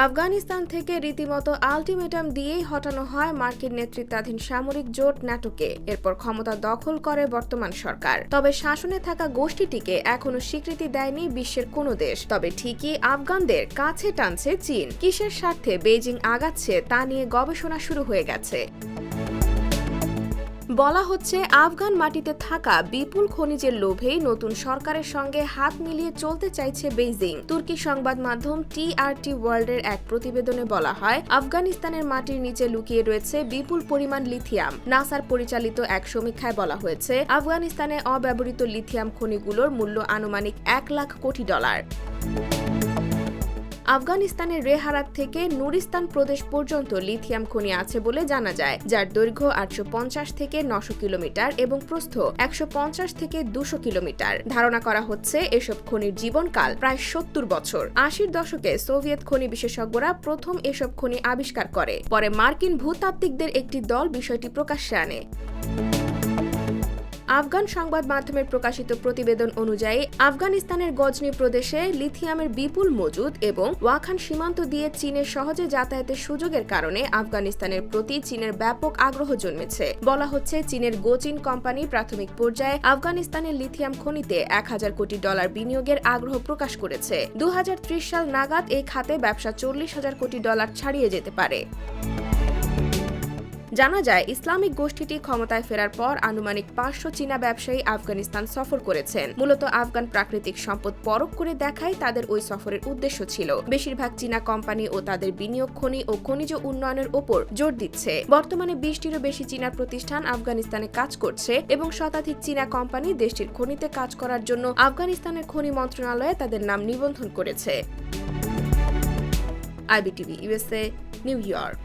আফগানিস্তান থেকে রীতিমতো আলটিমেটাম দিয়েই হটানো হয় মার্কিন নেতৃত্বাধীন সামরিক জোট ন্যাটোকে। এরপর ক্ষমতা দখল করে বর্তমান সরকার। তবে শাসনে থাকা গোষ্ঠীটিকে এখনো স্বীকৃতি দেয়নি বিশ্বের কোনো দেশ। তবে ঠিকই আফগানদের কাছে টানছে চীন। কিসের স্বার্থে বেইজিং আগাচ্ছে তা নিয়ে গবেষণা শুরু হয়ে গেছে। বলা হচ্ছে আফগান মাটিতে থাকা বিপুল খনিজের লোভেই নতুন সরকারের সঙ্গে হাত মিলিয়ে চলতে চাইছে বেইজিং। তুর্কি সংবাদ মাধ্যম টিআরটি ওয়ার্ল্ডের এক প্রতিবেদনে বলা হয়, আফগানিস্তানের মাটির নিচে লুকিয়ে রয়েছে বিপুল পরিমাণ লিথিয়াম। নাসার পরিচালিত এক সমীক্ষায় বলা হয়েছে, আফগানিস্তানে অব্যবহৃত লিথিয়াম খনিগুলোর মূল্য আনুমানিক $1 লাখ কোটি। আফগানিস্তানের রেহারাত থেকে নুরিস্তান প্রদেশ পর্যন্ত লিথিয়াম খনি আছে বলে জানা যায়, যার দৈর্ঘ্য 850 থেকে 900 কিলোমিটার এবং প্রস্থ 150 থেকে 200 কিলোমিটার। ধারণা করা হচ্ছে এসব খনির জীবনকাল প্রায় 70 বছর। 80-র দশকে সোভিয়েত খনি বিশেষজ্ঞরা প্রথম এসব খনি আবিষ্কার করে। পরে মার্কিন ভূতাত্ত্বিকদের একটি দল বিষয়টি প্রকাশ্যে আনে। আফগান সংবাদ মাধ্যমের প্রকাশিত প্রতিবেদন অনুযায়ী আফগানিস্তানের গজনি প্রদেশে লিথিয়ামের বিপুল মজুদ এবং ওয়াখান সীমান্ত দিয়ে চীনের সহজে যাতায়াতের সুযোগের কারণে আফগানিস্তানের প্রতি চীনের ব্যাপক আগ্রহ জন্মেছে। বলা হচ্ছে, চীনের গোচিন কোম্পানি প্রাথমিক পর্যায়ে আফগানিস্তানের লিথিয়াম খনিতে $1000 কোটি বিনিয়োগের আগ্রহ প্রকাশ করেছে। 2030 সাল নাগাদ এই খাতে ব্যবসা $40,000 কোটি ছাড়িয়ে যেতে পারে। জানা যায়, ইসলামিক গোষ্ঠীটি ক্ষমতায় ফেরার পর আনুমানিক 500 চীনা ব্যবসায়ী আফগানিস্তান সফর করেছেন। মূলত আফগান প্রাকৃতিক সম্পদ পরখ করে দেখাই তাদের ওই সফরের উদ্দেশ্য ছিল। বেশিরভাগ চীনা কোম্পানি ও তাদের বিনিয়োগ খনি ও খনিজ উন্নয়নের ওপর জোর দিচ্ছে। বর্তমানে 20টিরও বেশি চীনা প্রতিষ্ঠান আফগানিস্তানে কাজ করছে এবং শতাধিক চীনা কোম্পানি দেশটির খনিতে কাজ করার জন্য আফগানিস্তানের খনি মন্ত্রণালয়ে তাদের নাম নিবন্ধন করেছে। IBTV USA, new York.